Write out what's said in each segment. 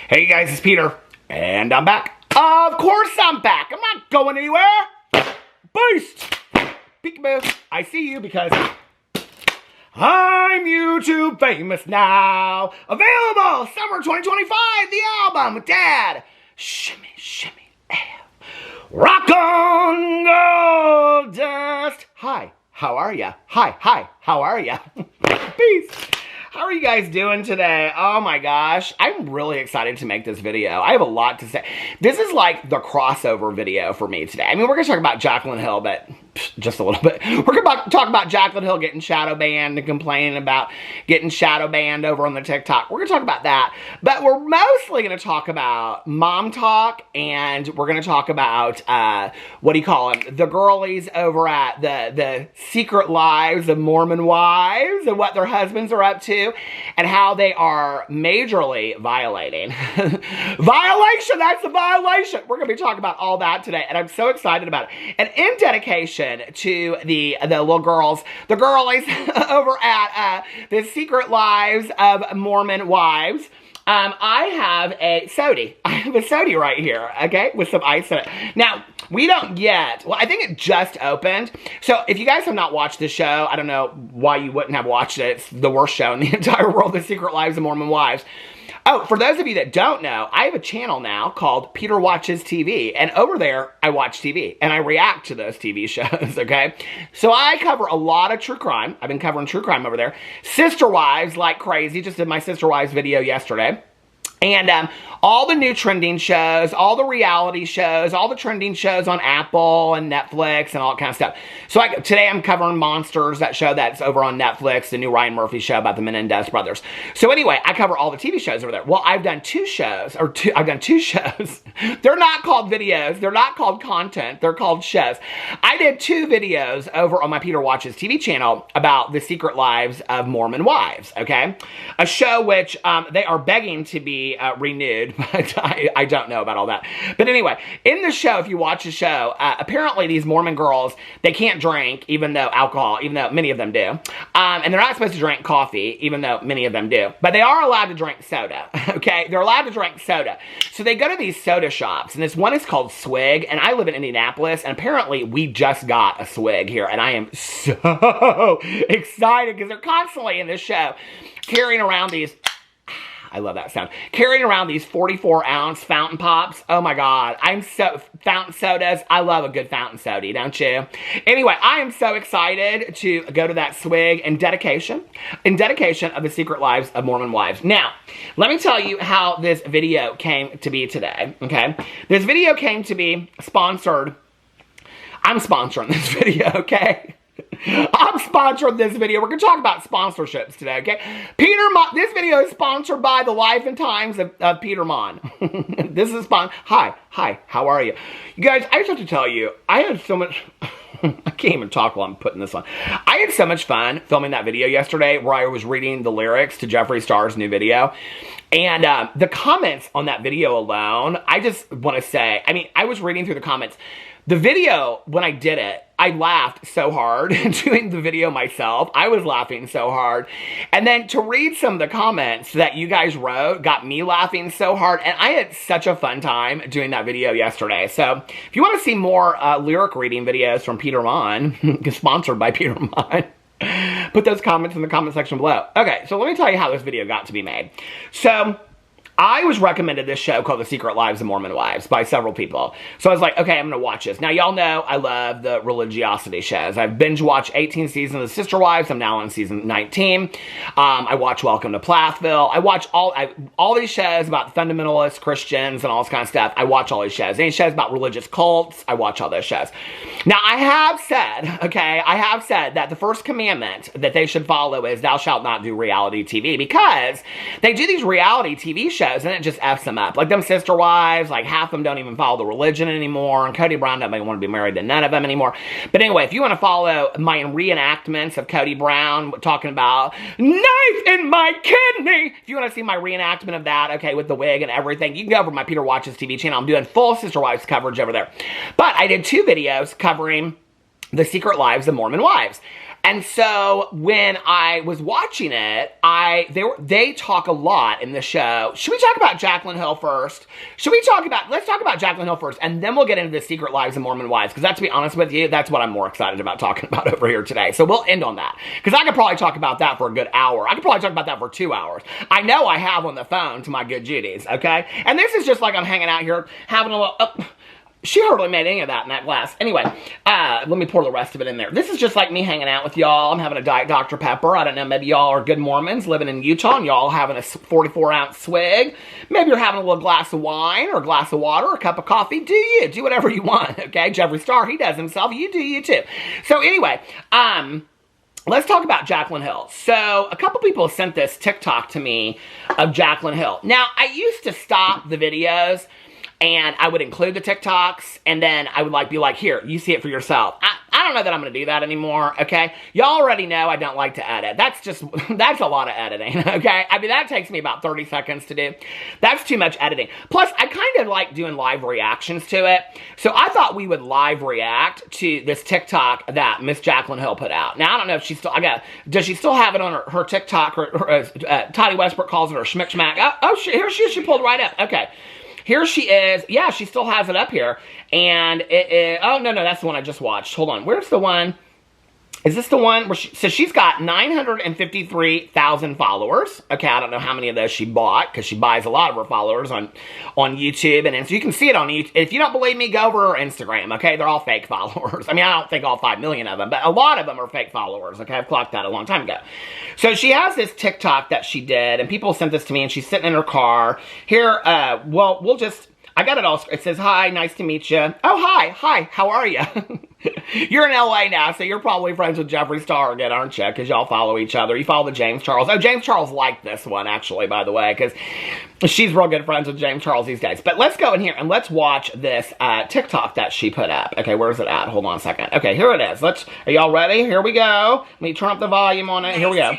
Hey guys, it's Peter, and I'm back. Of course I'm back. I'm not going anywhere. Beast! Peekaboo. I see you because I'm YouTube famous now. Available summer 2025, the album with Dad. Shimmy, shimmy, rock on gold dust. Hi, how are ya? Hi, how are ya? Peace. How are you guys doing today? Oh my gosh, I'm really excited to make this video. I have a lot to say. This is like the crossover video for me today. I mean, we're going to talk about Jaclyn Hill, but just a little bit. We're going to talk about Jaclyn Hill getting shadow banned and complaining about getting shadow banned over on the Tik Tok. We're going to talk about that, but we're mostly going to talk about Momtok, and we're going to talk about, what do you call them? The girlies over at the secret lives of Mormon wives and what their husbands are up to, and how they are majorly violating. Violation, that's a violation. We're going to be talking about all that today, and I'm so excited about it. And in dedication to the little girls, the girlies over at the secret lives of Mormon wives, I have a soda. I have a soda right here, okay, with some ice in it. Now, we don't yet, well, I think it just opened. So if you guys have not watched this show, I don't know why you wouldn't have watched it. It's the worst show in the entire world, The Secret Lives of Mormon Wives. Oh, for those of you that don't know, I have a channel now called Peter Watches TV, and over there, I watch TV, and I react to those TV shows, okay? So I cover a lot of true crime. I've been covering true crime over there. Sister Wives like crazy. Just did my Sister Wives video yesterday. And all the new trending shows, all the reality shows, all the trending shows on Apple and Netflix and all that kind of stuff. So today I'm covering Monsters, that show that's over on Netflix, the new Ryan Murphy show about the Menendez brothers. So anyway, I cover all the TV shows over there. Well, I've done two shows. They're not called videos. They're not called content. They're called shows. I did two videos over on my Peter Watches TV channel about the secret lives of Mormon wives, okay? A show which they are begging to be renewed, but I don't know about all that. But anyway, in the show, if you watch the show, apparently these Mormon girls, they can't drink, even though many of them do. And they're not supposed to drink coffee, even though many of them do. But they are allowed to drink soda, okay? They're allowed to drink soda. So they go to these soda shops, and this one is called Swig, and I live in Indianapolis, and apparently we just got a Swig here, and I am so excited, because they're constantly in this show carrying around these, I love that sound, carrying around these 44-ounce fountain pops. Oh my God, fountain sodas. I love a good fountain soda, don't you? Anyway, I am so excited to go to that Swig in dedication of the secret lives of Mormon wives. Now, let me tell you how this video came to be today, okay? This video came to be sponsored. I'm sponsoring this video, okay? I'm sponsoring this video. We're going to talk about sponsorships today, okay? This video is sponsored by the life and times of Peter Monn. This is Hi, how are you? You guys, I just have to tell you, I had so much... I can't even talk while I'm putting this on. I had so much fun filming that video yesterday where I was reading the lyrics to Jeffree Star's new video. And the comments on that video alone, I just want to say, I mean, I was reading through the comments. The video, when I did it, I laughed so hard doing the video myself. I was laughing so hard. And then to read some of the comments that you guys wrote got me laughing so hard. And I had such a fun time doing that video yesterday. So if you want to see more lyric reading videos from Peter Monn, sponsored by Peter Monn, put those comments in the comment section below. Okay, so let me tell you how this video got to be made. So I was recommended this show called The Secret Lives of Mormon Wives by several people. So I was like, okay, I'm going to watch this. Now, y'all know I love the religiosity shows. I've binge-watched 18 seasons of Sister Wives. I'm now on season 19. I watch Welcome to Plathville. I watch all these shows about fundamentalist Christians and all this kind of stuff. I watch all these shows. Any shows about religious cults, I watch all those shows. Now, I have said, okay, that the first commandment that they should follow is thou shalt not do reality TV, because they do these reality TV shows and it just F's them up. Like them Sister Wives, like half of them don't even follow the religion anymore, and Cody Brown doesn't want to be married to none of them anymore. But anyway, if you want to follow my reenactments of Cody Brown talking about knife in my kidney, if you want to see my reenactment of that, okay, with the wig and everything, you can go over to my Peter Watches TV channel. I'm doing full Sister Wives coverage over there. But I did two videos covering the secret lives of Mormon wives. And so when I was watching it, they talk a lot in the show. Should we talk about Jaclyn Hill first? Let's talk about Jaclyn Hill first, and then we'll get into the secret lives of Mormon wives, because to be honest with you, that's what I'm more excited about talking about over here today. So we'll end on that, because I could probably talk about that for a good hour. I could probably talk about that for 2 hours. I know I have on the phone to my good Judy's, okay? And this is just like I'm hanging out here having a little... She hardly made any of that in that glass. Anyway, let me pour the rest of it in there. This is just like me hanging out with y'all. I'm having a Diet Dr. Pepper. I don't know, maybe y'all are good Mormons living in Utah and y'all having a 44-ounce swig. Maybe you're having a little glass of wine or a glass of water or a cup of coffee. Do you. Do whatever you want, okay? Jeffree Star, he does himself. You do you too. So anyway, let's talk about Jaclyn Hill. So, a couple people sent this TikTok to me of Jaclyn Hill. Now, I used to stop the videos and I would include the TikToks, and then I would be like, here, you see it for yourself. I don't know that I'm going to do that anymore, okay? Y'all already know I don't like to edit. That's a lot of editing, okay? I mean, that takes me about 30 seconds to do. That's too much editing. Plus, I kind of like doing live reactions to it. So I thought we would live react to this TikTok that Miss Jaclyn Hill put out. Now, I don't know if she still, does she still have it on her TikTok, or Toddy Westbrook calls it her schmick schmack. Here she pulled right up. Okay. Here she is. Yeah, she still has it up here. And it is... Oh, no, that's the one I just watched. Hold on. Where's the one? Is this the one where so she's got 953,000 followers. Okay, I don't know how many of those she bought, because she buys a lot of her followers on YouTube. And so you can see it on YouTube. If you don't believe me, go over to her Instagram, okay? They're all fake followers. I mean, I don't think all 5 million of them, but a lot of them are fake followers, okay? I've clocked that a long time ago. So she has this TikTok that she did, and people sent this to me, and she's sitting in her car. Here, well, we'll just... I got it all. It says, hi, nice to meet you. Oh, hi, how are you? You're in LA now, so you're probably friends with Jeffree Star again, aren't you? Because y'all follow each other. You follow the James Charles. Oh, James Charles liked this one, actually, by the way, because she's real good friends with James Charles these days. But let's go in here and let's watch this TikTok that she put up. Okay, where's it at? Hold on a second. Okay, here it is. Are y'all ready? Here we go. Let me turn up the volume on it. Here we go.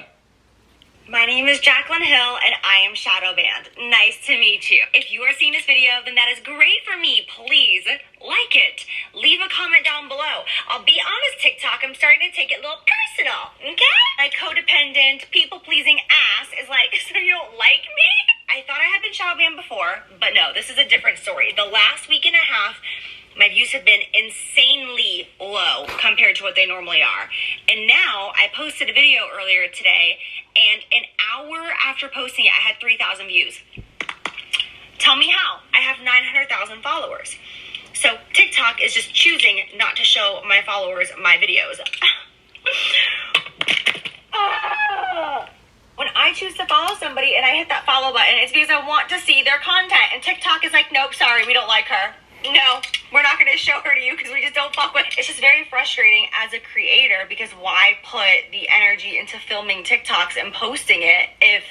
My name is Jaclyn Hill, and I am shadow banned. Nice to meet you. If you are seeing this video, then that is great for me. Please like it. Leave a comment down below. I'll be honest, TikTok, I'm starting to take it a little personal, okay? My codependent, people-pleasing ass is like, so you don't like me? I thought I had been shadow banned before, but no, this is a different story. The last week and a half, my views have been insanely low compared to what they normally are. And now, I posted a video earlier today, and an hour after posting it, I had 3,000 views. Tell me how. I have 900,000 followers. So TikTok is just choosing not to show my followers my videos. When I choose to follow somebody and I hit that follow button, it's because I want to see their content. And TikTok is like, nope, sorry, we don't like her. No, we're not going to show her to you because we just don't fuck with it. It's just very frustrating as a creator, because why put the energy into filming TikToks and posting it if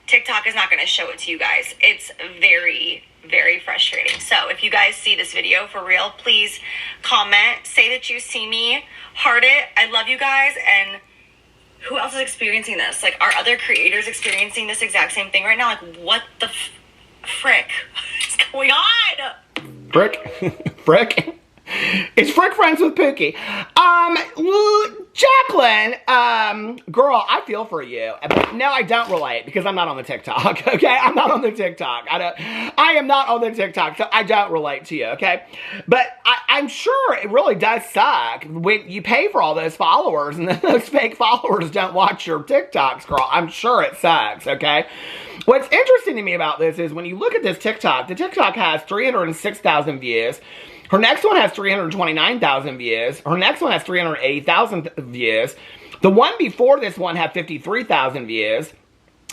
TikTok is not going to show it to you guys? It's very, very frustrating. So if you guys see this video for real, please comment, say that you see me, heart it. I love you guys. And who else is experiencing this? Like, are other creators experiencing this exact same thing right now? Like, what the frick is going on? Frick? Is Frick friends with Pookie? Jaclyn, girl, I feel for you. But no, I don't relate, because I'm not on the TikTok, okay? I'm not on the TikTok. I am not on the TikTok, so I don't relate to you, okay? But I'm sure it really does suck when you pay for all those followers and then those fake followers don't watch your TikToks, girl. I'm sure it sucks, okay? What's interesting to me about this is when you look at this TikTok, the TikTok has 306,000 views. Her next one has 329,000 views. Her next one has 380,000 views. The one before this one had 53,000 views.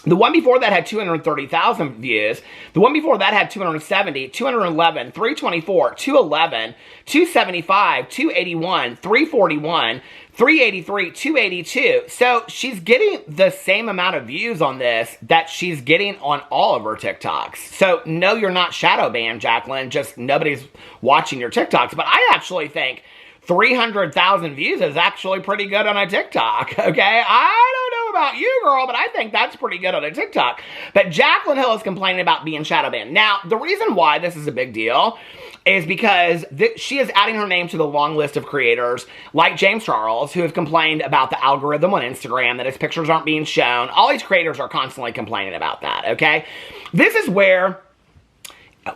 The one before that had 230,000 views. The one before that had 270, 211, 324, 211, 275, 281, 341, 383, 282. So she's getting the same amount of views on this that she's getting on all of her TikToks. So no, you're not shadow banned, Jaclyn. Just nobody's watching your TikToks. But I actually think 300,000 views is actually pretty good on a TikTok, okay? I don't know about you, girl, but I think that's pretty good on a TikTok. But Jaclyn Hill is complaining about being shadow banned. Now, the reason why this is a big deal is because she is adding her name to the long list of creators like James Charles who have complained about the algorithm on Instagram, that his pictures aren't being shown. All these creators are constantly complaining about that, okay? This is where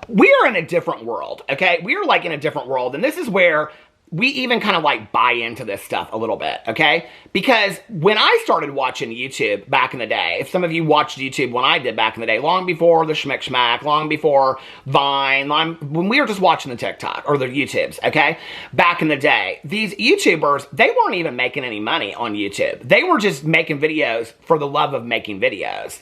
we are in a different world, okay? We are like in a different world, and this is where we even kind of like buy into this stuff a little bit, okay? Because when I started watching YouTube back in the day, if some of you watched YouTube when I did back in the day, long before the Schmick Schmack, long before Vine, when we were just watching the TikTok or the YouTubes, okay? Back in the day, these YouTubers, they weren't even making any money on YouTube. They were just making videos for the love of making videos.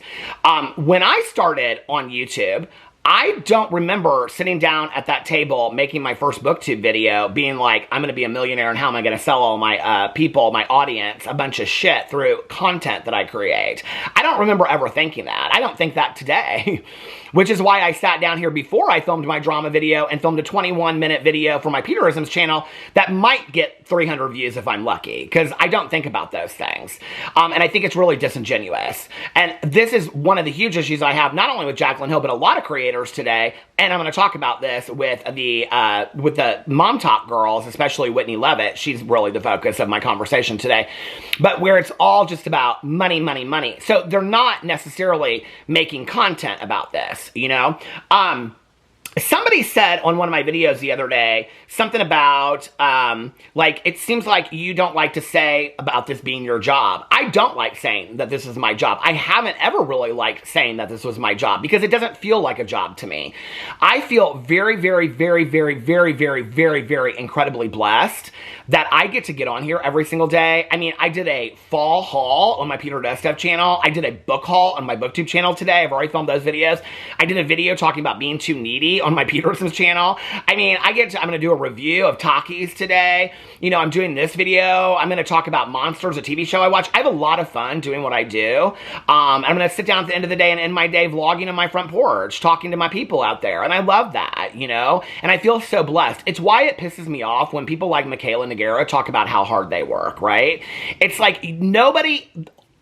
When I started on YouTube, I don't remember sitting down at that table making my first booktube video being like, I'm going to be a millionaire and how am I going to sell all my people, my audience, a bunch of shit through content that I create. I don't remember ever thinking that. I don't think that today, which is why I sat down here before I filmed my drama video and filmed a 21-minute video for my Peterisms channel that might get 300 views if I'm lucky, because I don't think about those things. And I think it's really disingenuous. And this is one of the huge issues I have, not only with Jaclyn Hill, but a lot of creators today, and I'm going to talk about this with the Momtok girls, especially Whitney Levitt. She's really the focus of my conversation today. But where it's all just about money, money, money. So they're not necessarily making content about this, you know? Somebody said on one of my videos the other day something about, like, it seems like you don't like to say about this being your job. I don't like saying that this is my job. I haven't ever really liked saying that this was my job because it doesn't feel like a job to me. I feel very, very, very, very, very, very, very, very incredibly blessed that I get to get on here every single day. I mean, I did a fall haul on my Peter Destev channel. I did a book haul on my BookTube channel today. I've already filmed those videos. I did a video talking about being too needy on my Peterson's channel. I mean, I'm going to do a review of Takis today. You know, I'm doing this video. I'm going to talk about Monsters, a TV show I watch. I have a lot of fun doing what I do. I'm going to sit down at the end of the day and end my day vlogging on my front porch, talking to my people out there. And I love that, you know, and I feel so blessed. It's why it pisses me off when people like Michaela Nagara talk about how hard they work, right? It's like nobody...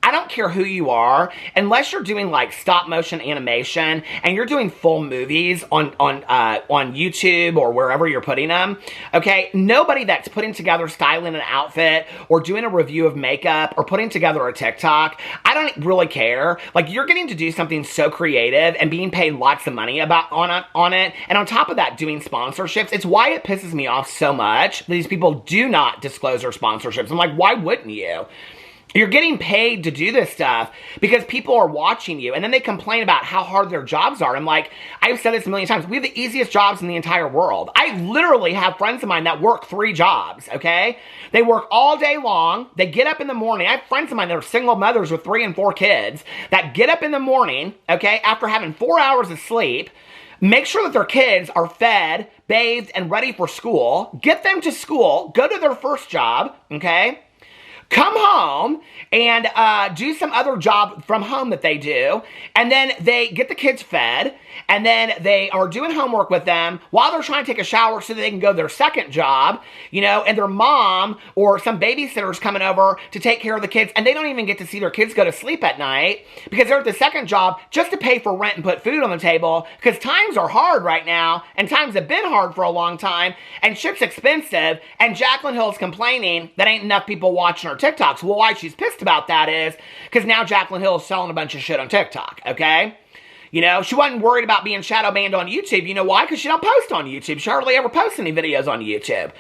I don't care who you are, unless you're doing like stop motion animation and you're doing full movies on YouTube or wherever you're putting them, okay? Nobody that's putting together styling an outfit or doing a review of makeup or putting together a TikTok, I don't really care. Like, you're getting to do something so creative and being paid lots of money on it, and on top of that, doing sponsorships. It's why it pisses me off so much that these people do not disclose their sponsorships. I'm like, why wouldn't you? You're getting paid to do this stuff because people are watching you, and then they complain about how hard their jobs are. I'm like, I've said this a million times. We have the easiest jobs in the entire world. I literally have friends of mine that work 3 jobs, okay? They work all day long. They get up in the morning. I have friends of mine that are single mothers with 3 and 4 kids that get up in the morning, okay, after having 4 hours of sleep, make sure that their kids are fed, bathed, and ready for school, get them to school, go to their first job, okay? Come home and do some other job from home that they do, and then they get the kids fed, and then they are doing homework with them while they're trying to take a shower so that they can go to their second job, you know, and their mom or some babysitter's coming over to take care of the kids, and they don't even get to see their kids go to sleep at night because they're at the second job just to pay for rent and put food on the table because times are hard right now, and times have been hard for a long time, and shit's expensive, and Jaclyn Hill's complaining that ain't enough people watching her TikToks. Well, why she's pissed about that is because now Jaclyn Hill is selling a bunch of shit on TikTok, okay? You know, she wasn't worried about being shadow banned on YouTube. You know why? Because she don't post on YouTube. She hardly ever posts any videos on YouTube.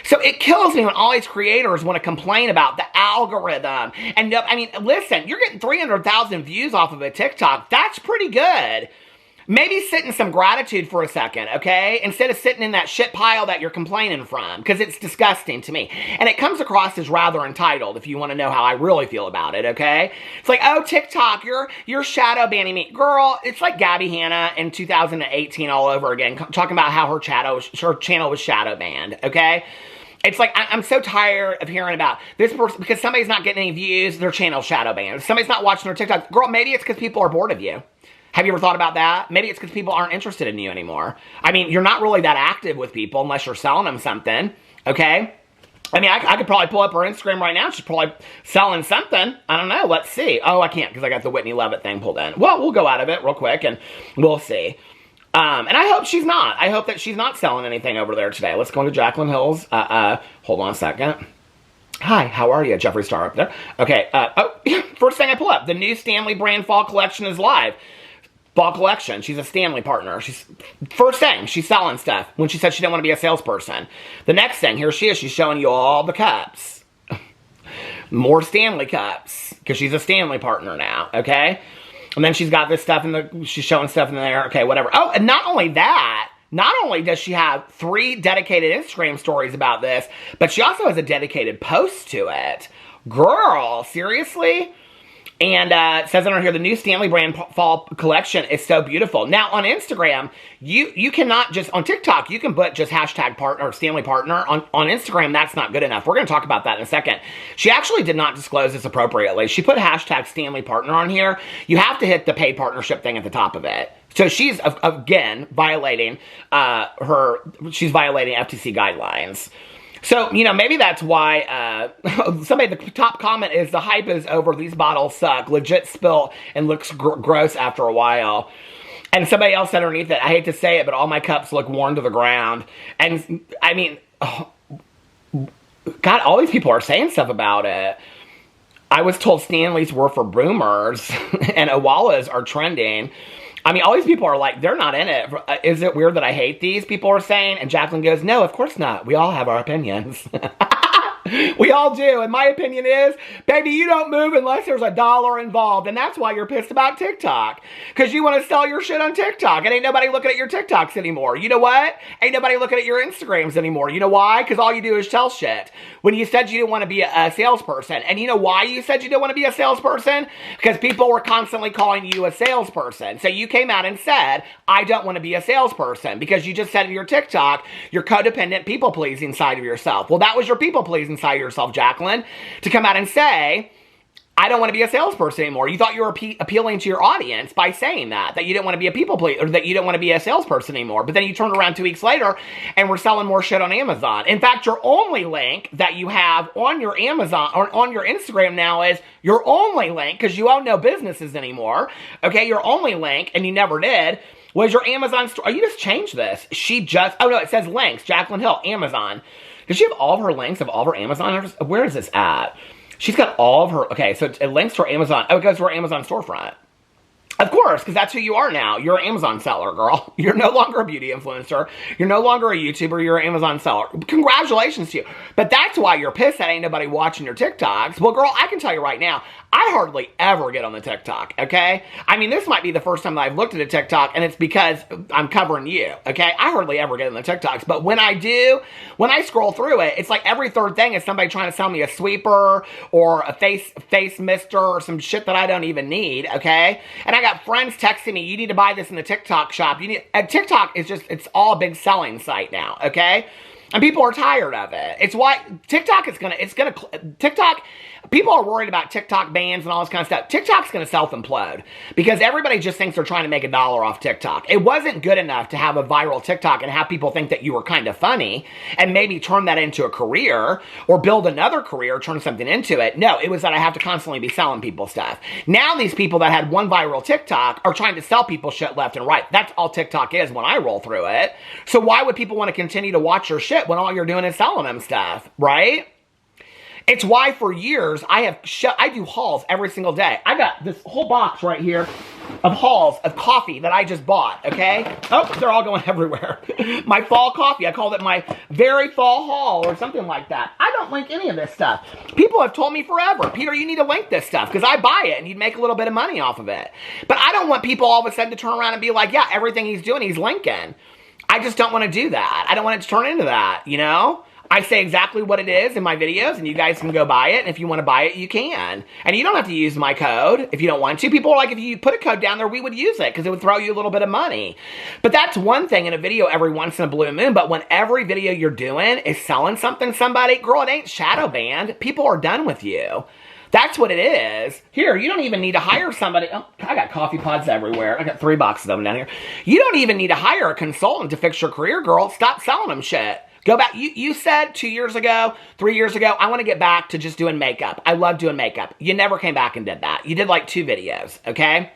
So it kills me when all these creators want to complain about the algorithm. And I mean, listen, you're getting 300,000 views off of a TikTok. That's pretty good. Maybe sit in some gratitude for a second, okay? Instead of sitting in that shit pile that you're complaining from, because it's disgusting to me. And it comes across as rather entitled, if you want to know how I really feel about it, okay? It's like, oh, TikTok, you're shadow banning me. Girl, it's like Gabby Hanna in 2018 all over again, talking about how her channel was shadow banned, okay? It's like, I'm so tired of hearing about this person, because somebody's not getting any views, their channel's shadow banned. If somebody's not watching their TikTok, girl, maybe it's because people are bored of you. Have you ever thought about that? Maybe it's because people aren't interested in you anymore. I mean, you're not really that active with people unless you're selling them something, okay? I mean, I could probably pull up her Instagram right now. She's probably selling something. I don't know. Let's see. Oh, I can't because I got the Whitney Levitt thing pulled in. Well, we'll go out of it real quick and we'll see. And I hope she's not. I hope that she's not selling anything over there today. Let's go into Jaclyn Hill's. Hold on a second. Hi, how are you? Jeffree Star up there. Okay. First thing I pull up. The new Stanley brand fall collection is live. Fall collection. She's a Stanley partner. First thing, she's selling stuff when she said she didn't want to be a salesperson. The next thing, here she is. She's showing you all the cups. More Stanley cups. Because she's a Stanley partner now. Okay? And then she's got this stuff she's showing stuff in there. Okay, whatever. Oh, and not only that, not only does she have 3 dedicated Instagram stories about this, but she also has a dedicated post to it. Girl, seriously? And it says on here, the new Stanley brand fall collection is so beautiful. Now, on Instagram, you cannot just, on TikTok, you can put just hashtag partner or Stanley partner. On Instagram, that's not good enough. We're going to talk about that in a second. She actually did not disclose this appropriately. She put hashtag Stanley partner on here. You have to hit the paid partnership thing at the top of it. So she's, again, violating she's violating FTC guidelines. So, you know, maybe that's why the top comment is, the hype is over, these bottles suck, legit spill and looks gross after a while. And somebody else said underneath it, I hate to say it, but all my cups look worn to the ground. And, I mean, God, all these people are saying stuff about it. I was told Stanleys were for boomers and Owalas are trending. I mean, all these people are like, they're not in it. Is it weird that I hate these? People are saying. And Jaclyn goes, no, of course not. We all have our opinions. We all do. And my opinion is, baby, you don't move unless there's $1 involved. And that's why you're pissed about TikTok. Because you want to sell your shit on TikTok. And ain't nobody looking at your TikToks anymore. You know what? Ain't nobody looking at your Instagrams anymore. You know why? Because all you do is tell shit. When you said you didn't want to be a salesperson. And you know why you said you didn't want to be a salesperson? Because people were constantly calling you a salesperson. So you came out and said, I don't want to be a salesperson. Because you just said in your TikTok, you're codependent people-pleasing side of yourself. Well, that was your people-pleasing side of yourself, Jaclyn, to come out and say, I don't want to be a salesperson anymore. You thought you were appealing to your audience by saying that you didn't want to be a people pleaser, or that you didn't want to be a salesperson anymore. But then you turned around 2 weeks later and we're selling more shit on Amazon. In fact, your only link that you have on your Amazon or on your Instagram now is your only link, because you own no businesses anymore. Okay, your only link, and you never did, was your Amazon store. Oh, you just changed this. Oh no, it says links, Jaclyn Hill, Amazon. Does she have all of her links of all of her Amazon? Where is this at? She's got all of her, okay, so it links to her Amazon. Oh, it goes to her Amazon storefront. Of course, because that's who you are now. You're an Amazon seller, girl. You're no longer a beauty influencer. You're no longer a YouTuber. You're an Amazon seller. Congratulations to you. But that's why you're pissed that ain't nobody watching your TikToks. Well, girl, I can tell you right now, I hardly ever get on the TikTok, okay? I mean, this might be the first time that I've looked at a TikTok, and it's because I'm covering you, okay? I hardly ever get on the TikToks. But when I do, when I scroll through it, it's like every third thing is somebody trying to sell me a sweeper or a face mister or some shit that I don't even need, okay? And I got friends texting me, you need to buy this in the TikTok shop. TikTok is just, it's all a big selling site now, okay? And people are tired of it. It's why TikTok is TikTok, people are worried about TikTok bans and all this kind of stuff. TikTok's going to self-implode because everybody just thinks they're trying to make $1 off TikTok. It wasn't good enough to have a viral TikTok and have people think that you were kind of funny and maybe turn that into a career or build another career, turn something into it. No, it was that I have to constantly be selling people stuff. Now these people that had one viral TikTok are trying to sell people shit left and right. That's all TikTok is when I roll through it. So why would people want to continue to watch your shit when all you're doing is selling them stuff, right? It's why for years I do hauls every single day. I got this whole box right here of hauls of coffee that I just bought, okay? Oh, they're all going everywhere. My fall coffee, I called it my very fall haul or something like that. I don't link any of this stuff. People have told me forever, Peter, you need to link this stuff because I buy it and you'd make a little bit of money off of it. But I don't want people all of a sudden to turn around and be like, yeah, everything he's doing, he's linking. I just don't want to do that. I don't want it to turn into that, you know? I say exactly what it is in my videos, and you guys can go buy it, and if you want to buy it, you can. And you don't have to use my code if you don't want to. People are like, if you put a code down there, we would use it, because it would throw you a little bit of money. But that's one thing in a video every once in a blue moon, but when every video you're doing is selling something to somebody, girl, it ain't shadow banned. People are done with you. That's what it is. Here, you don't even need to hire somebody. Oh, I got coffee pods everywhere. I got 3 boxes of them down here. You don't even need to hire a consultant to fix your career, girl. Stop selling them shit. Go back. You said 2 years ago, 3 years ago, I want to get back to just doing makeup. I love doing makeup. You never came back and did that. You did like 2 videos, okay?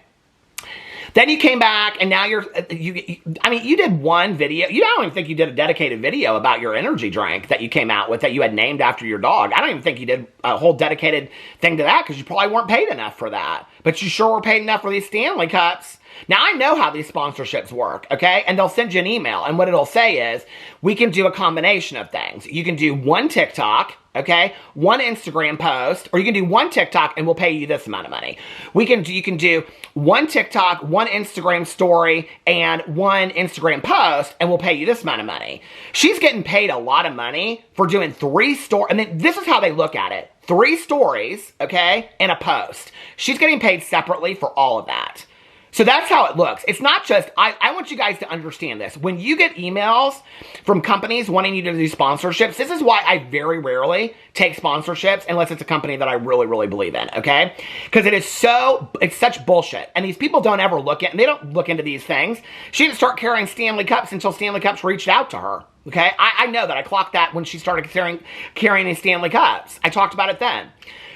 Then you came back, and now you did 1 video. I don't even think you did a dedicated video about your energy drink that you came out with that you had named after your dog. I don't even think you did a whole dedicated thing to that because you probably weren't paid enough for that. But you sure were paid enough for these Stanley Cups. Now, I know how these sponsorships work, okay? And they'll send you an email, and what it'll say is, we can do a combination of things. You can do 1 TikTok, okay? 1 Instagram post, or you can do 1 TikTok and we'll pay you this amount of money. You can do 1 TikTok, 1 Instagram story, and 1 Instagram post, and we'll pay you this amount of money. She's getting paid a lot of money for doing 3 stories. And then this is how they look at it. 3 stories, okay, and a post. She's getting paid separately for all of that. So that's how it looks. It's not just, I want you guys to understand this. When you get emails from companies wanting you to do sponsorships, this is why I very rarely take sponsorships unless it's a company that I really, really believe in, okay? Because it's such bullshit. And these people don't ever they don't look into these things. She didn't start carrying Stanley Cups until Stanley Cups reached out to her, okay? I know that. I clocked that when she started carrying these Stanley Cups. I talked about it then.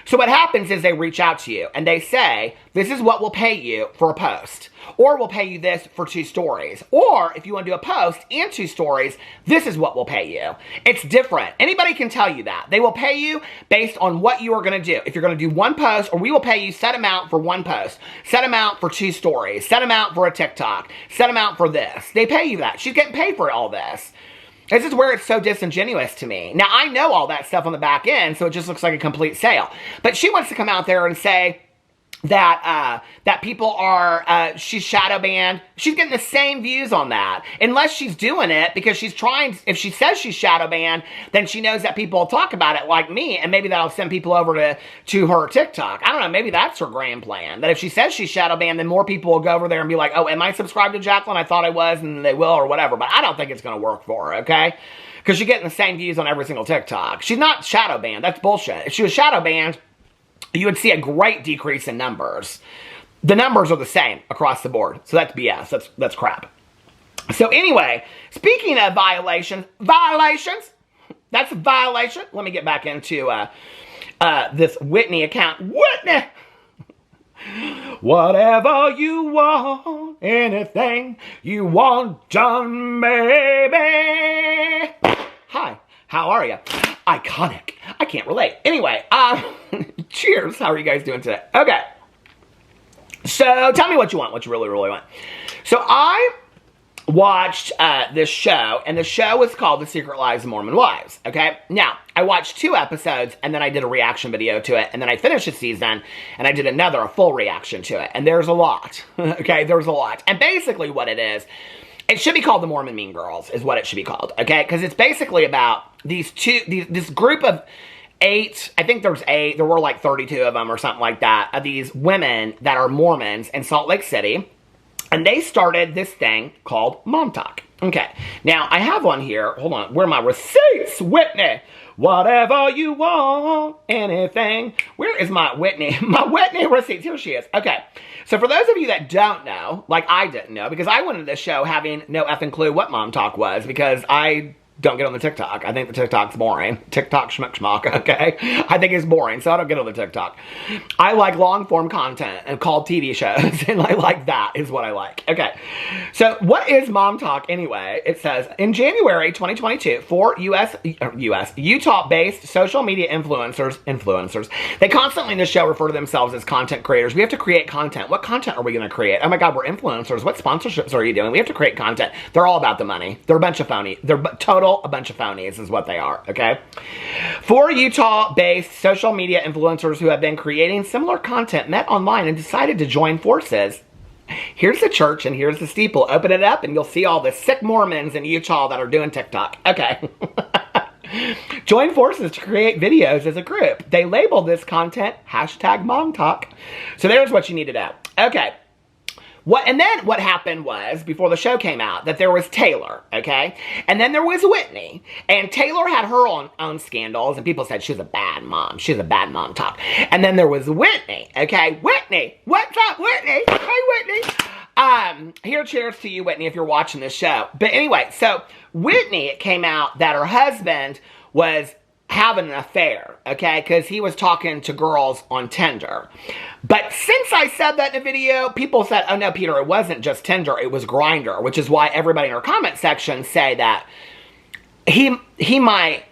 So what happens is they reach out to you and they say, this is what we'll pay you for a post. Or we'll pay you this for 2 stories. Or if you want to do a post and 2 stories, this is what we'll pay you. It's different. Anybody can tell you that. They will pay you based on what you are going to do. If you're going to do 1 post, or we will pay you set amount for 1 post, set amount for 2 stories, set amount for a TikTok, set amount for this. They pay you that. She's getting paid for all this. This is where it's so disingenuous to me. Now, I know all that stuff on the back end, so it just looks like a complete sale. But she wants to come out there and say that people are, she's shadow banned. She's getting the same views on that. Unless she's doing it because she's trying, if she says she's shadow banned, then she knows that people will talk about it like me, and maybe that'll send people over to her TikTok. I don't know, maybe that's her grand plan. That if she says she's shadow banned, then more people will go over there and be like, oh, am I subscribed to Jaclyn? I thought I was, and they will, or whatever. But I don't think it's going to work for her, okay? Because she's getting the same views on every single TikTok. She's not shadow banned. That's bullshit. If she was shadow banned, you would see a great decrease in numbers. The numbers are the same across the board. So that's BS. That's crap. So anyway, speaking of violations, that's a violation. Let me get back into this Whitney account. Whitney! Whatever you want, anything you want done, baby. Hi, how are you? Iconic. I can't relate. Anyway, cheers. How are you guys doing today? Okay. So, tell me what you want, what you really, really want. So, I watched this show, and the show was called The Secret Lives of Mormon Wives, okay? Now, I watched 2 episodes, and then I did a reaction video to it, and then I finished the season, and I did a full reaction to it, and there's a lot, okay? There's a lot. And basically what it is, it should be called The Mormon Mean Girls, is what it should be called, okay? Because it's basically about this group of 8, I think there's 8, there were like 32 of them or something like that, of these women that are Mormons in Salt Lake City. And they started this thing called Momtok. Okay, now I have one here. Hold on, where are my receipts, Whitney? Whatever you want, anything. Where is my Whitney? My Whitney receipts. Here she is. Okay, so for those of you that don't know, like I didn't know, because I went into this show having no effing clue what Momtok was, because I don't get on the TikTok. I think the TikTok's boring. TikTok schmuck schmuck, okay? I think it's boring, so I don't get on the TikTok. I like long-form content and called TV shows, and I like that is what I like. Okay, so what is Momtok anyway? It says, in January 2022, 4 Utah-based social media influencers, they constantly in the show refer to themselves as content creators. We have to create content. What content are we going to create? Oh my God, we're influencers. What sponsorships are you doing? We have to create content. They're all about the money. They're a bunch of phony. They're a bunch of phonies is what they are, okay? 4 Utah-based social media influencers who have been creating similar content met online and decided to join forces. Here's the church and here's the steeple. Open it up and you'll see all the sick Mormons in Utah that are doing TikTok. Okay. Join forces to create videos as a group. They labeled this content #Momtok. So there's what you need to know. Okay. And then what happened was, before the show came out, that there was Taylor, okay? And then there was Whitney. And Taylor had her own scandals, and people said she's a bad mom. She's a bad Momtok. And then there was Whitney, okay? Whitney! What's up, Whitney? Hey, Whitney! Here, cheers to you, Whitney, if you're watching this show. But anyway, so Whitney, it came out that her husband was having an affair, okay? Because he was talking to girls on Tinder. But since I said that in the video, people said, oh no, Peter, it wasn't just Tinder, it was Grindr, which is why everybody in our comment section say that he might,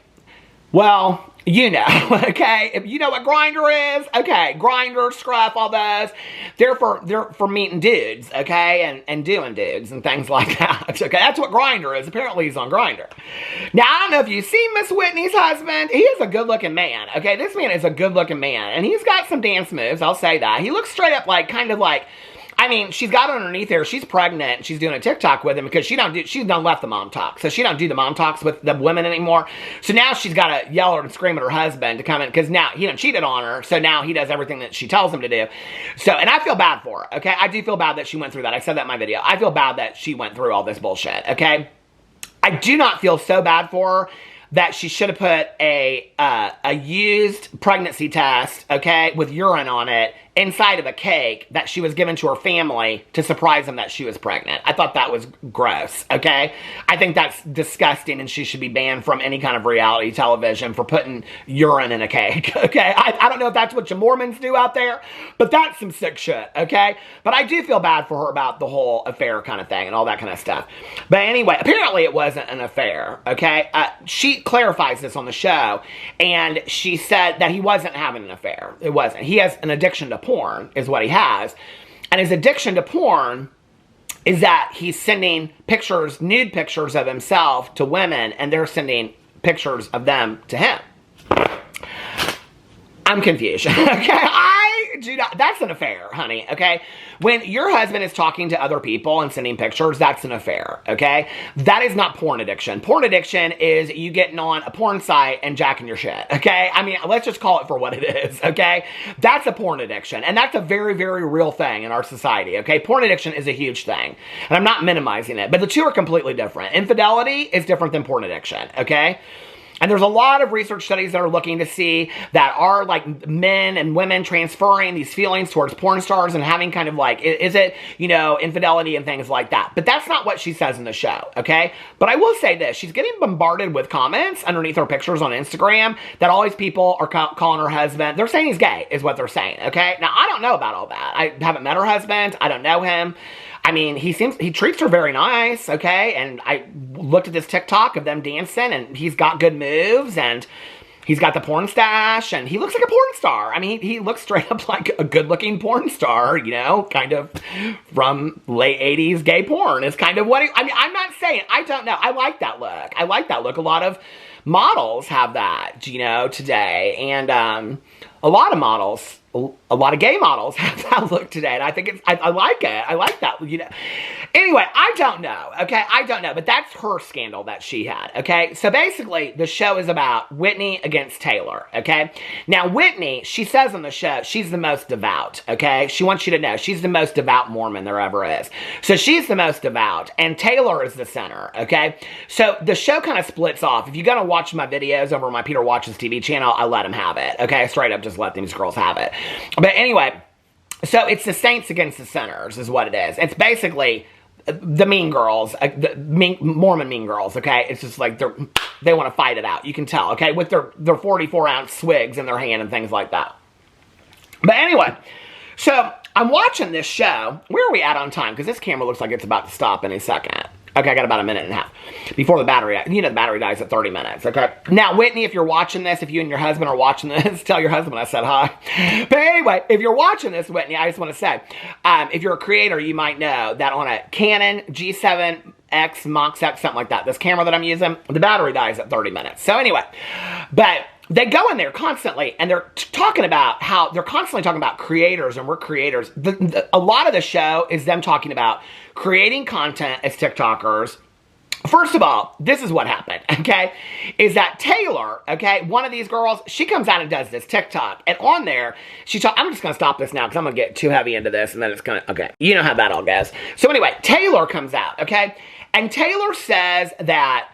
well, you know, okay? If you know what Grindr is, okay, Grindr, Scruff, all those, they're for meeting dudes, okay, and doing dudes and things like that, okay? That's what Grindr is. Apparently he's on Grindr. Now, I don't know if you've seen Miss Whitney's husband. He is a good-looking man, okay? This man is a good-looking man, and he's got some dance moves, I'll say that. He looks straight up like, kind of like, I mean, she's got underneath there, she's pregnant, and she's doing a TikTok with him because she's done left the Momtok. So she don't do the Momtoks with the women anymore. So now she's got to yell and scream at her husband to come in because now he done cheated on her. So now he does everything that she tells him to do. So, and I feel bad for her, okay? I do feel bad that she went through that. I said that in my video. I feel bad that she went through all this bullshit, okay? I do not feel so bad for her that she should have put a used pregnancy test, okay, with urine on it inside of a cake that she was given to her family to surprise them that she was pregnant. I thought that was gross, okay? I think that's disgusting and she should be banned from any kind of reality television for putting urine in a cake, okay? I don't know if that's what your Mormons do out there, but that's some sick shit, okay? But I do feel bad for her about the whole affair kind of thing and all that kind of stuff. But anyway, apparently it wasn't an affair, okay? She clarifies this on the show, and she said that he wasn't having an affair. It wasn't. He has an addiction to porn, is what he has. And his addiction to porn is that he's sending pictures, nude pictures of himself to women, and they're sending pictures of them to him. I'm confused, okay? That's an affair, honey, okay? When your husband is talking to other people and sending pictures, that's an affair, okay? That is not porn addiction. Porn addiction is you getting on a porn site and jacking your shit, okay? I mean, let's just call it for what it is, okay? That's a porn addiction, and that's a very, very real thing in our society, okay? Porn addiction is a huge thing, and I'm not minimizing it, but the two are completely different. Infidelity is different than porn addiction, okay? And there's a lot of research studies that are looking to see that are like men and women transferring these feelings towards porn stars and having kind of like, is it, you know, infidelity and things like that. But that's not what she says in the show, okay? But I will say this, she's getting bombarded with comments underneath her pictures on Instagram that all these people are calling her husband. They're saying he's gay, is what they're saying, okay? Now, I don't know about all that. I haven't met her husband. I don't know him. I mean, he treats her very nice, okay? And I looked at this TikTok of them dancing, and he's got good moves, and he's got the porn stash, and he looks like a porn star. I mean, he looks straight up like a good-looking porn star, you know, kind of from late 80s gay porn is kind of what he, I mean, I'm not saying, I don't know. I like that look. I like that look. A lot of models have that, you know, today, and a lot of models, a lot of gay models have that look today, and I think it's, I like it. I like that, you know. Anyway, I don't know, okay? I don't know, but that's her scandal that she had, okay? So basically, the show is about Whitney against Taylor, okay? Now, Whitney, she says on the show, she's the most devout, okay? She wants you to know, she's the most devout Mormon there ever is. So she's the most devout, and Taylor is the center, okay? So the show kind of splits off. If you're going to watch my videos over my Peter Watches TV channel, I let him have it, okay? Straight up just let these girls have it. But anyway, so it's the saints against the sinners is what it is. It's basically the mean girls, Mormon mean girls, okay? It's just like they want to fight it out. You can tell, okay? With their 44-ounce swigs in their hand and things like that. But anyway, so I'm watching this show. Where are we at on time? Because this camera looks like it's about to stop any second. Okay, I got about a minute and a half before the battery, you know, the battery dies at 30 minutes, okay? Now, Whitney, if you're watching this, if you and your husband are watching this, tell your husband I said hi. But anyway, if you're watching this, Whitney, I just want to say, if you're a creator, you might know that on a Canon G7X, Mach 7, something like that, this camera that I'm using, the battery dies at 30 minutes. So anyway, but they go in there constantly, and they're talking about how they're constantly talking about creators, and we're creators. A lot of the show is them talking about creating content as TikTokers. First of all, this is what happened, okay, is that Taylor, okay, one of these girls, she comes out and does this TikTok, and on there, I'm just going to stop this now, because I'm going to get too heavy into this, and then it's going to, okay, you know how that all goes. So anyway, Taylor comes out, okay, and Taylor says that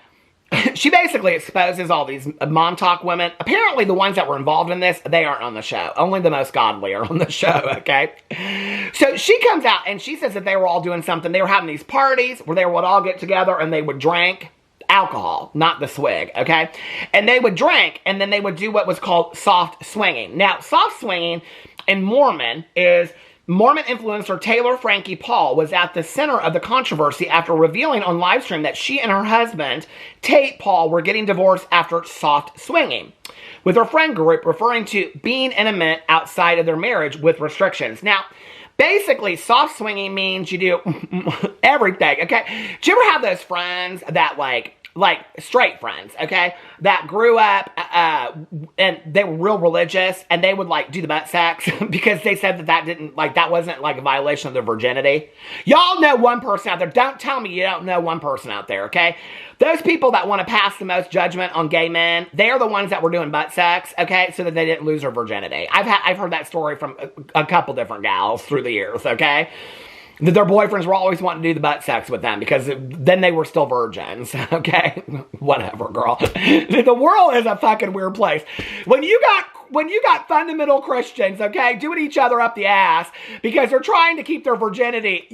she basically exposes all these Montok women. Apparently, the ones that were involved in this, they aren't on the show. Only the most godly are on the show, okay? So she comes out and she says that they were all doing something. They were having these parties where they would all get together and they would drink alcohol, not the swig, okay? And they would drink, and then they would do what was called soft swinging. Now, soft swinging in Mormon is... Mormon influencer Taylor Frankie Paul was at the center of the controversy after revealing on livestream that she and her husband, Tate Paul, were getting divorced after soft swinging, with her friend group referring to being intimate outside of their marriage with restrictions. Now, basically, soft swinging means you do everything, okay? Do you ever have those friends that like straight friends, okay, that grew up and they were real religious and they would like do the butt sex because they said that wasn't like a violation of their virginity? Y'all know one person out there. Don't tell me you don't know one person out there, okay? Those people that want to pass the most judgment on gay men, they're the ones that were doing butt sex, okay, so that they didn't lose their virginity. I've heard that story from a couple different gals through the years, okay? That their boyfriends were always wanting to do the butt sex with them because then they were still virgins, okay? Whatever, girl. The world is a fucking weird place. When you got fundamental Christians, okay, doing each other up the ass because they're trying to keep their virginity,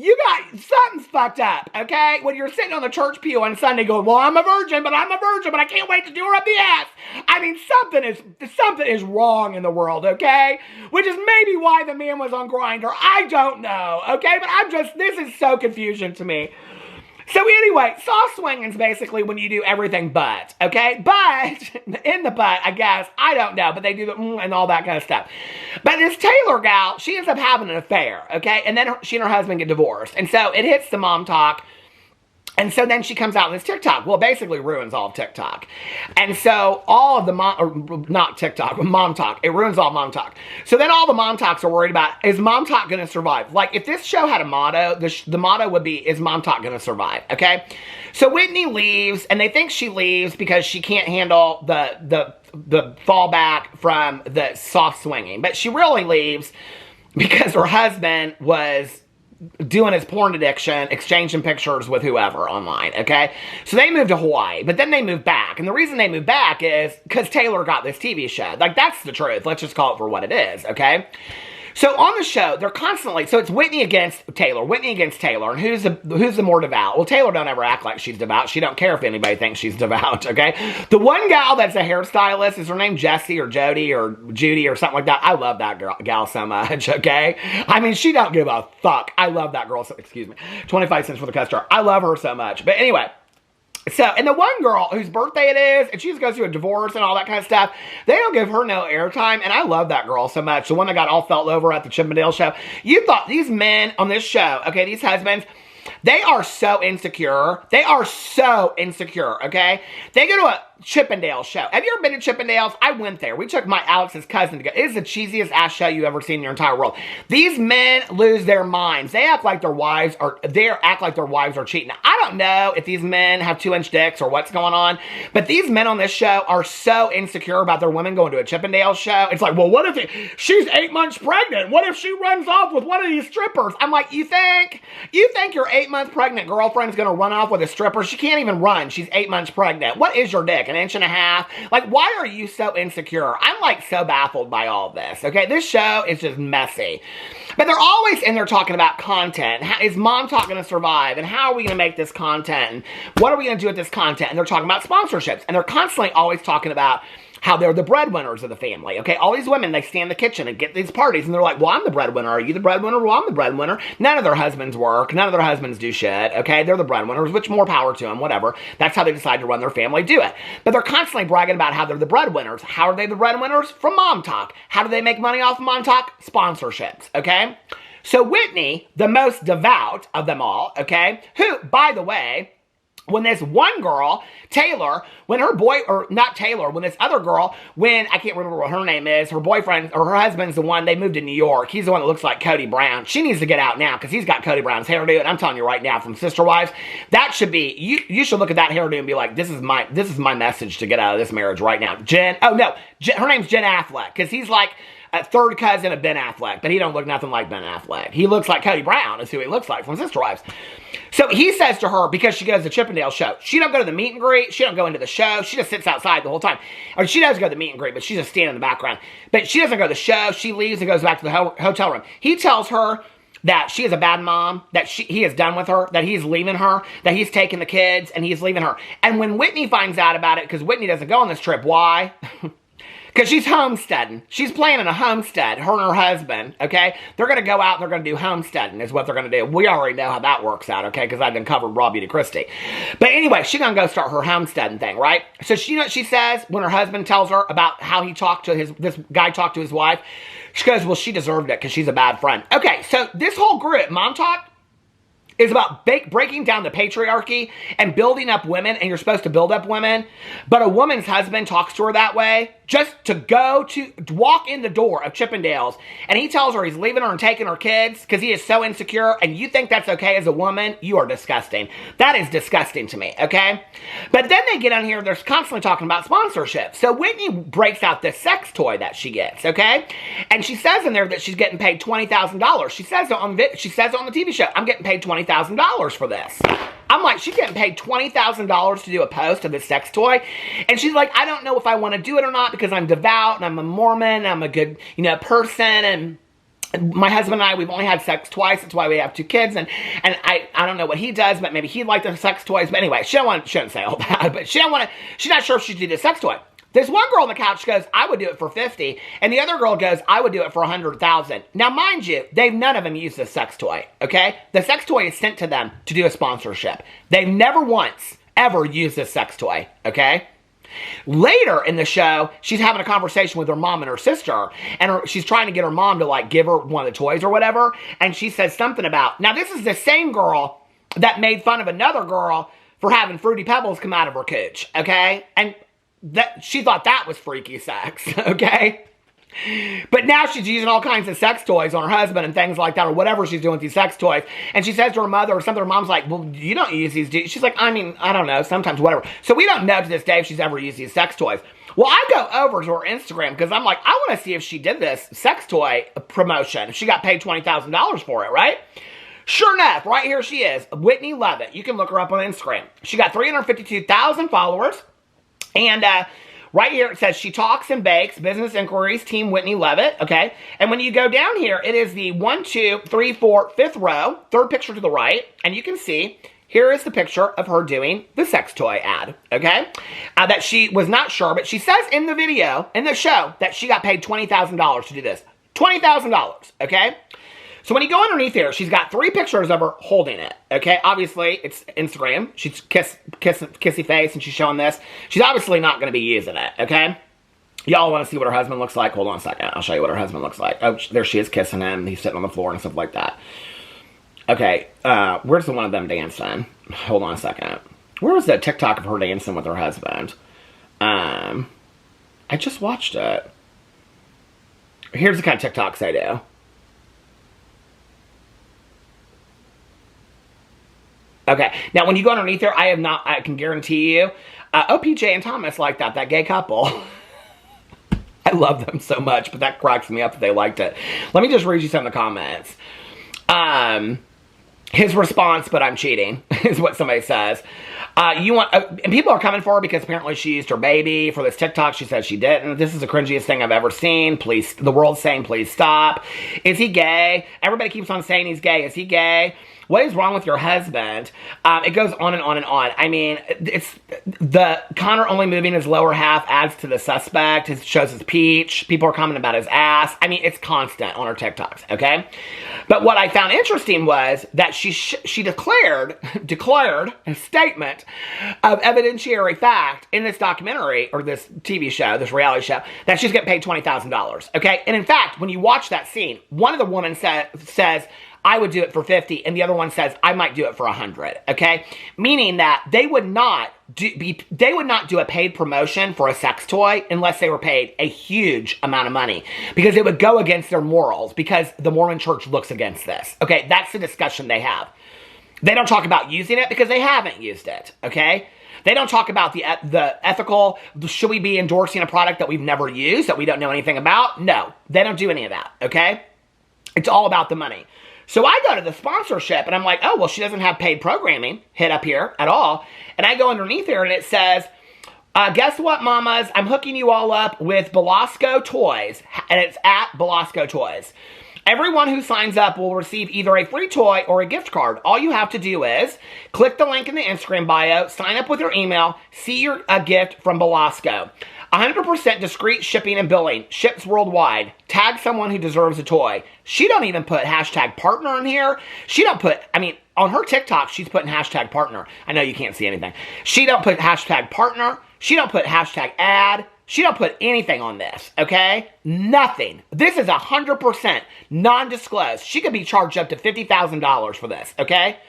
something's fucked up, okay? When you're sitting on the church pew on Sunday going, well, I'm a virgin, but I can't wait to do her up the ass. I mean, something is wrong in the world, okay? Which is maybe why the man was on Grindr. I don't know, okay? But this is so confusing to me. So anyway, soft swinging is basically when you do everything but, okay? But, in the butt, I guess, I don't know, but they do the and all that kind of stuff. But this Taylor gal, she ends up having an affair, okay? And then she and her husband get divorced. And so it hits the Momtok. And so then she comes out in this TikTok. Well, it basically ruins all of TikTok. And so all of the not TikTok, but Momtok. It ruins all Momtok. So then all the Momtoks are worried about, is Momtok going to survive? Like, if this show had a motto, the motto would be, is Momtok going to survive? Okay? So Whitney leaves, and they think she leaves because she can't handle the fallback from the soft swinging. But she really leaves because her husband was doing his porn addiction, exchanging pictures with whoever online, okay? So they moved to Hawaii, but then they moved back. And the reason they moved back is because Taylor got this TV show. Like, that's the truth. Let's just call it for what it is, okay? So on the show, they're constantly, so it's Whitney against Taylor, and who's the more devout? Well, Taylor don't ever act like she's devout. She don't care if anybody thinks she's devout, okay? The one gal that's a hairstylist, is her name Jessie or Jody or Judy or something like that? I love that gal so much, okay? I mean, she don't give a fuck. I love that girl, 25 cents for the customer. I love her so much. But anyway, so, and the one girl whose birthday it is, and she just goes through a divorce and all that kind of stuff, they don't give her no airtime, and I love that girl so much. The one that got all felt over at the Chippendale show. You thought these men on this show, okay, these husbands, they are so insecure. They are so insecure, okay? They go to a Chippendale show. Have you ever been to Chippendales? I went there. We took my Alex's cousin to go. It is the cheesiest ass show you ever seen in your entire world. These men lose their minds. They act like their wives are cheating. I don't know if these men have 2-inch dicks or what's going on, but these men on this show are so insecure about their women going to a Chippendale show. It's like, well, what if she's 8 months pregnant? What if she runs off with one of these strippers? I'm like, you think your 8-month pregnant girlfriend's gonna run off with a stripper? She can't even run. She's 8 months pregnant. What is your dick? 1.5 inches? Like, why are you so insecure? I'm like so baffled by all of this, okay? This show is just messy. But they're always in there talking about content. Is Momtok going to survive? And how are we going to make this content? And what are we going to do with this content? And they're talking about sponsorships. And they're constantly always talking about how they're the breadwinners of the family, okay? All these women, they stand in the kitchen and get these parties, and they're like, well, I'm the breadwinner. Are you the breadwinner? Well, I'm the breadwinner. None of their husbands work. None of their husbands do shit, okay? They're the breadwinners, which more power to them, whatever. That's how they decide to run their family, do it. But they're constantly bragging about how they're the breadwinners. How are they the breadwinners? From Momtok. How do they make money off of Momtok? Sponsorships, okay? So Whitney, the most devout of them all, okay, who, by the way, when this one girl, Taylor, when her boy, or not Taylor, when this other girl, when, I can't remember what her name is, her boyfriend, or her husband's the one, they moved to New York. He's the one that looks like Cody Brown. She needs to get out now, because he's got Cody Brown's hairdo, and I'm telling you right now, from Sister Wives, that should be, you should look at that hairdo and be like, this is my message to get out of this marriage right now. her name's Jen Affleck, because he's like, a third cousin of Ben Affleck, but he don't look nothing like Ben Affleck. He looks like Cody Brown is who he looks like from Sister Wives. So he says to her, because she goes to the Chippendale show, she don't go to the meet and greet, she don't go into the show, she just sits outside the whole time. Or she does go to the meet and greet, but she's just standing in the background. But she doesn't go to the show, she leaves and goes back to the hotel room. He tells her that she is a bad mom, that he is done with her, that he's leaving her, that he's taking the kids, and he's leaving her. And when Whitney finds out about it, because Whitney doesn't go on this trip, why? Because she's homesteading. She's planning a homestead, her and her husband, okay? They're going to go out and they're going to do homesteading is what they're going to do. We already know how that works out, okay? Because I've been covered Raw Beauty Christie. But anyway, she's going to go start her homesteading thing, right? So she says, when her husband tells her about how he talked to this guy talked to his wife, she goes, well, she deserved it because she's a bad friend. Okay, so this whole group, Momtok, is about breaking down the patriarchy and building up women, and you're supposed to build up women, but a woman's husband talks to her that way just to walk in the door of Chippendales, and he tells her he's leaving her and taking her kids because he is so insecure, and you think that's okay as a woman? You are disgusting. That is disgusting to me, okay? But then they get on here, they're constantly talking about sponsorship. So Whitney breaks out this sex toy that she gets, okay? And she says in there that she's getting paid $20,000. She says it on the TV show, I'm getting paid $20,000 for this. I'm like, she's getting paid $20,000 to do a post of this sex toy. And she's like, I don't know if I want to do it or not because I'm devout and I'm a Mormon and I'm a good, person. And my husband and I, we've only had sex twice. That's why we have 2 kids. And I don't know what he does, but maybe he'd like the sex toys. But anyway, shouldn't say all that. But she's not sure if she should do the sex toy. This one girl on the couch goes, I would do it for $50,000. And the other girl goes, I would do it for $100,000. Now, mind you, none of them used this sex toy, okay? The sex toy is sent to them to do a sponsorship. They've never once, ever used this sex toy, okay? Later in the show, she's having a conversation with her mom and her sister, and she's trying to get her mom to, give her one of the toys or whatever, and she says something about, now this is the same girl that made fun of another girl for having Fruity Pebbles come out of her cooch, okay? And that she thought that was freaky sex, okay? But now she's using all kinds of sex toys on her husband and things like that, or whatever she's doing with these sex toys. And she says to her mother or something, her mom's like, well, you don't use these, do you? She's like, I mean, I don't know, sometimes, whatever. So we don't know to this day if she's ever used these sex toys. Well, I go over to her Instagram because I'm like, I want to see if she did this sex toy promotion, if she got paid $20,000 for it, right? Sure enough, right here she is, Whitney Levitt. You can look her up on Instagram. She got 352,000 followers. And right here it says she talks and bakes, business inquiries, team Whitney Levitt, okay? And when you go down here, it is the 1, 2, 3, 4, 5th row, 3rd picture to the right, and you can see here is the picture of her doing the sex toy ad, okay? That she was not sure, but she says in the video, in the show, that she got paid $20,000 to do this. $20,000, okay? So when you go underneath here, she's got 3 pictures of her holding it, okay? Obviously, it's Instagram. She's kissy face, and she's showing this. She's obviously not going to be using it, okay? Y'all want to see what her husband looks like? Hold on a second. I'll show you what her husband looks like. Oh, there she is kissing him. He's sitting on the floor and stuff like that. Okay, where's the one of them dancing? Hold on a second. Where was that TikTok of her dancing with her husband? I just watched it. Here's the kind of TikToks I do. Okay, now when you go underneath there, I can guarantee you, OPJ and Thomas like that gay couple. I love them so much, but that cracks me up that they liked it. Let me just read you some of the comments. His response, but I'm cheating, is what somebody says. And people are coming for her because apparently she used her baby for this TikTok. She said she didn't. This is the cringiest thing I've ever seen. Please, the world's saying, please stop. Is he gay? Everybody keeps on saying he's gay. Is he gay? What is wrong with your husband? It goes on and on and on. I mean, it's the Connor only moving his lower half adds to the suspect. It shows his peach. People are commenting about his ass. I mean, it's constant on her TikToks, okay? But what I found interesting was that she declared a statement of evidentiary fact in this documentary, or this TV show, this reality show, that she's getting paid $20,000, okay? And in fact, when you watch that scene, one of the women says, I would do it for $50,000, and the other one says, I might do it for $100,000, okay? Meaning that they would not do a paid promotion for a sex toy unless they were paid a huge amount of money, because it would go against their morals, because the Mormon church looks against this, okay? That's the discussion they have. They don't talk about using it because they haven't used it, okay? They don't talk about the ethical, should we be endorsing a product that we've never used, that we don't know anything about? No, they don't do any of that, okay? It's all about the money. So I go to the sponsorship, and I'm like, oh, well, she doesn't have paid programming hit up here at all. And I go underneath here, and it says, guess what, mamas? I'm hooking you all up with Belasco Toys, and it's at Belasco Toys. Everyone who signs up will receive either a free toy or a gift card. All you have to do is click the link in the Instagram bio, sign up with your email, see your gift from Belasco. 100% discreet shipping and billing. Ships worldwide. Tag someone who deserves a toy. She don't even put hashtag partner in here. She don't put, I mean, on her TikTok, she's putting hashtag partner. I know you can't see anything. She don't put hashtag partner. She don't put hashtag ad. She don't put anything on this, okay? Nothing. This is 100% non-disclosed. She could be charged up to $50,000 for this, okay?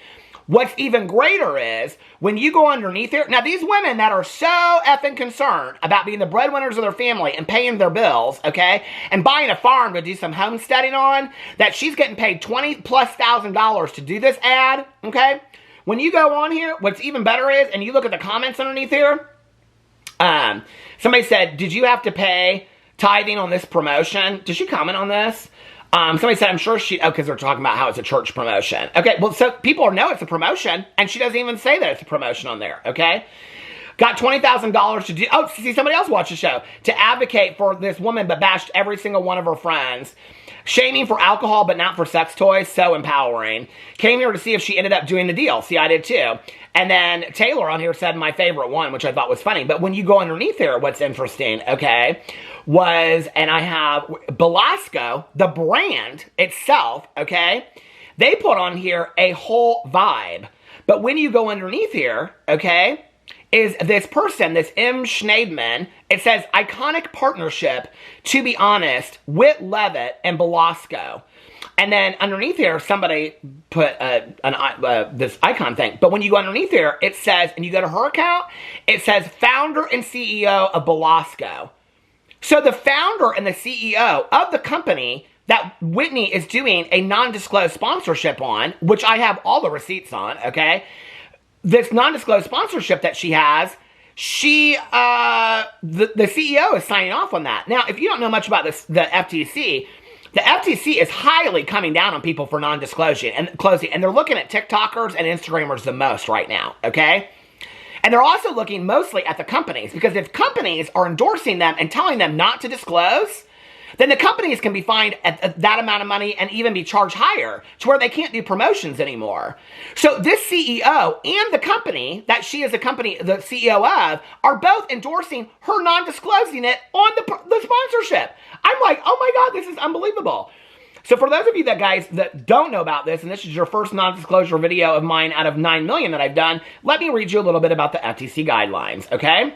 What's even greater is, when you go underneath here, now these women that are so effing concerned about being the breadwinners of their family and paying their bills, okay, and buying a farm to do some homesteading on, that she's getting paid $20,000+ to do this ad, okay? When you go on here, what's even better is, and you look at the comments underneath here, somebody said, did you have to pay tithing on this promotion? Did she comment on this? Somebody said, I'm sure she, because they're talking about how it's a church promotion. Okay, well, so people know it's a promotion, and she doesn't even say that it's a promotion on there, okay? Got $20,000 to do, oh, see, somebody else watched the show, to advocate for this woman, but bashed every single one of her friends. Shaming for alcohol, but not for sex toys, so empowering. Came here to see if she ended up doing the deal. See, I did too. And then Taylor on here said my favorite one, which I thought was funny. But when you go underneath here, what's interesting, okay, was, and I have Belasco, the brand itself, okay, they put on here a whole vibe. But when you go underneath here, okay, is this person, this M. Schneidman, it says, iconic partnership, to be honest, Whit Levitt and Belasco. And then underneath here, somebody put this icon thing. But when you go underneath here, it says, and you go to her account, it says founder and CEO of Belasco. So the founder and the CEO of the company that Whitney is doing a non-disclosed sponsorship on, which I have all the receipts on, okay? This non-disclosed sponsorship that she has, the CEO is signing off on that. Now, if you don't know much about this, the FTC is highly coming down on people for non-disclosure and closing, and they're looking at TikTokers and Instagrammers the most right now, okay? And they're also looking mostly at the companies, because if companies are endorsing them and telling them not to disclose, then the companies can be fined at that amount of money and even be charged higher to where they can't do promotions anymore. So this CEO and the company that she is the CEO of are both endorsing her non-disclosing it on the sponsorship. I'm like, oh my God, this is unbelievable. So for those of you guys that don't know about this, and this is your first non-disclosure video of mine out of 9 million that I've done, let me read you a little bit about the FTC guidelines, okay?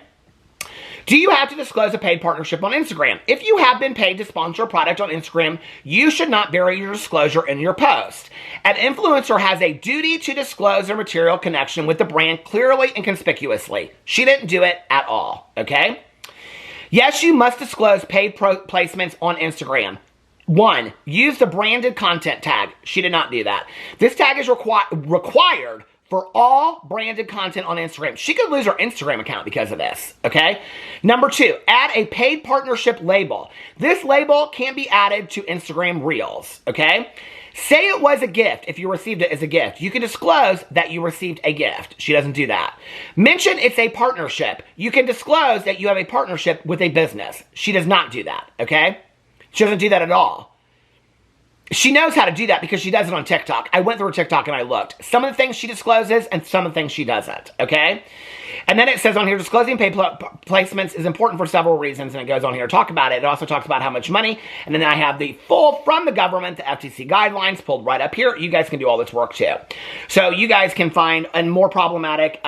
Do you have to disclose a paid partnership on Instagram? If you have been paid to sponsor a product on Instagram, you should not bury your disclosure in your post. An influencer has a duty to disclose their material connection with the brand clearly and conspicuously. She didn't do it at all, okay? Yes, you must disclose paid placements on Instagram. 1, use the branded content tag. She did not do that. This tag is required for all branded content on Instagram. She could lose her Instagram account because of this, okay? Number 2, add a paid partnership label. This label can be added to Instagram Reels, okay? Say it was a gift if you received it as a gift. You can disclose that you received a gift. She doesn't do that. Mention it's a partnership. You can disclose that you have a partnership with a business. She does not do that, okay? She doesn't do that at all. She knows how to do that because she does it on TikTok. I went through her TikTok and I looked. Some of the things she discloses and some of the things she doesn't, okay? And then it says on here, disclosing paid placements is important for several reasons, and it goes on here to talk about it. It also talks about how much money, and then I have the full from the government, the FTC guidelines pulled right up here. You guys can do all this work too. So you guys can find more problematic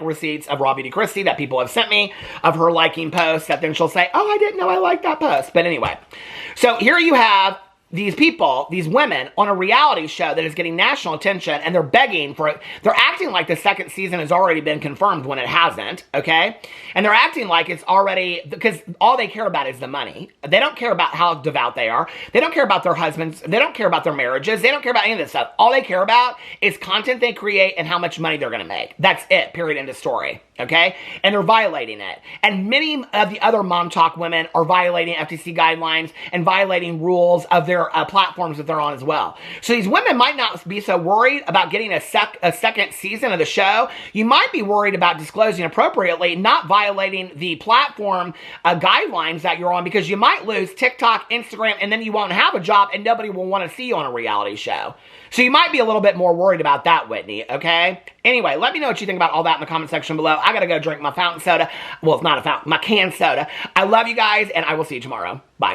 receipts of Raw Beauty Christie that people have sent me, of her liking posts that then she'll say, oh, I didn't know I liked that post. But anyway, so here you have these people, these women, on a reality show that is getting national attention, and they're begging for it. They're acting like the second season has already been confirmed when it hasn't, okay? And they're acting like it's already, because all they care about is the money. They don't care about how devout they are. They don't care about their husbands. They don't care about their marriages. They don't care about any of this stuff. All they care about is content they create and how much money they're going to make. That's it, period, end of story, okay? And they're violating it. And many of the other Momtok women are violating FTC guidelines and violating rules of their platforms that they're on as well. So these women might not be so worried about getting a second season of the show. You might be worried about disclosing appropriately, not violating the platform guidelines that you're on, because you might lose TikTok, Instagram, and then you won't have a job and nobody will want to see you on a reality show. So you might be a little bit more worried about that, Whitney, okay? Anyway, let me know what you think about all that in the comment section below. I gotta go drink my fountain soda. Well, it's not a fountain, my canned soda. I love you guys, and I will see you tomorrow. Bye.